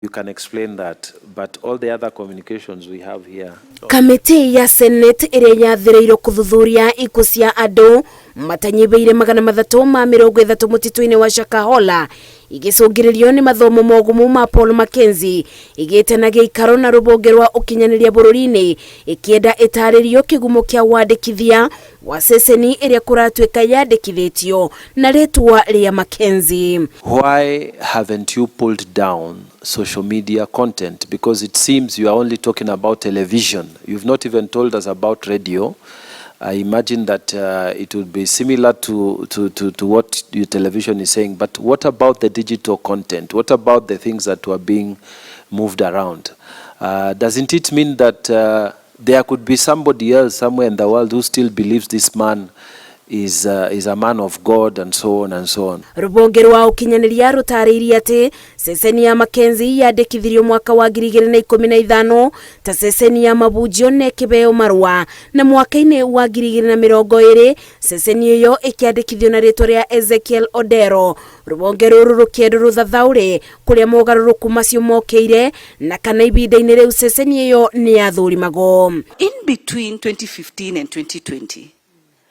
You can explain that, but all the other communications we have here. Kamĩtĩ ya seneti ĩrĩa yathĩrĩirwo gũthuthuria ikuũ cia andũ matanyihiire 330 mũtitũ-inĩ wa Shakahola igĩcũngĩrĩrio nĩ mathomo mogomu ma Mackenzie igĩtena gĩikaro na rũhonge rwa ũkinyanĩria bũrũri-inĩ ĩkĩenda ĩtarĩrio kĩgumo kĩa wandĩkithia wa ceceni ĩrĩa kũratuĩka yandĩkithĩtio na rĩtwa rĩa Mackenzie. Why haven't you pulled down social media content? Because it seems you are only talking about television. You've not even told us about radio. I imagine that it would be similar to what your television is saying. But what about the digital content? What about the things that were being moved around? Doesn't it mean that there could be somebody else somewhere in the world who still believes this man is a man of God and so on and so on? Rũhonge rwa ũkinyanĩria rũtarĩirie atĩ ceceni ya Mackenzie yandĩkithirio mwaka wa 2015 ta ceceni ya mũhunjia na kĩbeo marũa, na mwaka-inĩ wa 2020 ceceni ĩyo ĩkĩandĩkithio na rĩtwa rĩa Ezekiel Odero. Rũhonge rũrũ rũkĩenda rũthathaũre kũrĩa mogarũrũku macio mokĩire na kana ibinda-inĩ rĩu ceceni ĩyo nĩ yathũrimagwo. In between 2015 and 2020,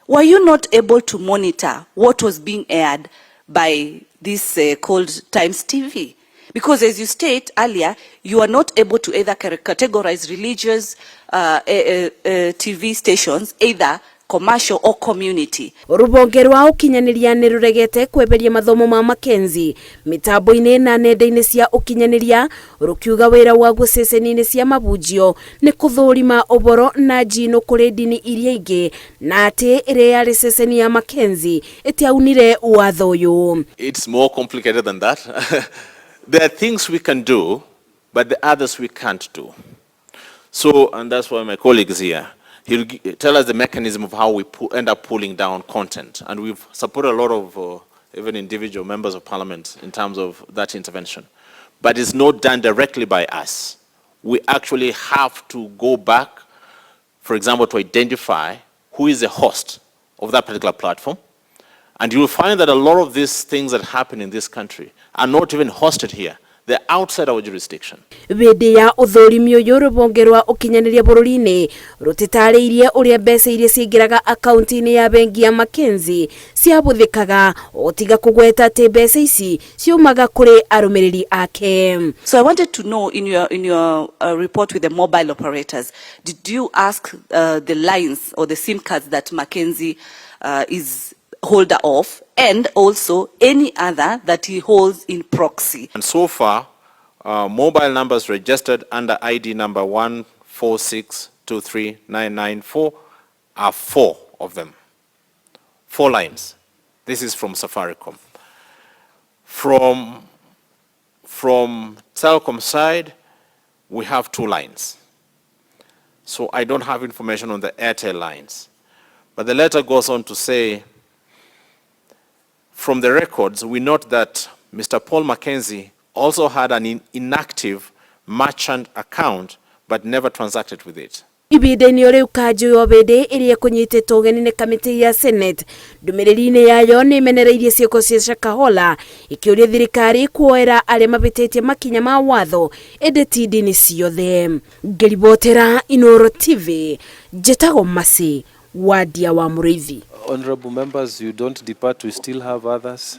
were you not able to monitor what was being aired by this called Times TV? Because as you state earlier, you are not able to either categorize religious TV stations, either commercial or community. Rũhonge rwa ũkinyanĩria nĩ rũregete kweberia mathomo ma Mackenzie mitambo-inĩ na nenda-inĩ cia ũkinyanĩria rũkiuga wĩra waguo ceceni-inĩ cia mũhunjia nĩ kũthũrima ũboro na njino kũrĩ ndini iria ingĩ na atĩ ĩrĩa yarĩ ceceni ya Mackenzie ĩtiaunire watho ũyũ. It's more complicated than that. There are things we can do, but the others we can't do. So, and that's why my colleague is here. He'll tell us the mechanism of how we end up pulling down content. And we've supported a lot of even individual members of parliament in terms of that intervention. But it's not done directly by us. We actually have to go back, for example, to identify who is the host of that particular platform. And you will find that a lot of these things that happen in this country are not even hosted here. They're outside our jurisdiction. Bende ya uthũrimi ũyũ rũhonge rwa ũkinyanĩria bũrũri-inĩ rũtitarĩirie ũrĩa mbeca iria ciingĩraga akaunti-inĩ ya bengi ya Mackenzie ciabũthĩkaga ũtiga kũgweta atĩ mbeca ici ciumaga kũrĩ arũmĩrĩri ake. So I wanted to know in your report with the mobile operators, did you ask the lines or the SIM cards that Mackenzie is holder of, and also any other that he holds in proxy? And so far, mobile numbers registered under ID number 146239994 are 4 of them. 4 lines. This is from Safaricom. From Telcom side, we have 2 lines. So I don't have information on the Airtel lines. But the letter goes on to say, from the records, we note that Mr. Paul Mackenzie also had an inactive merchant account, but never transacted with it. Ibinda-inĩ rĩu kanjũ bende ĩrĩa kũnyitĩtwo ũgeni nĩ kamĩtĩ ya seneti ndũmĩrĩri-inĩ yayo nĩ imenereirie ciĩko cia Shakahola ikĩũria thirikari kuoera arĩa mabĩtĩtie makinya ma watho ĩndĩ ti ndini ciothe. Ngĩribotera Inooro TV, njĩtagwo Masi Wadia wa Mũrĩithi. Honorable members, you don't depart, we still have others.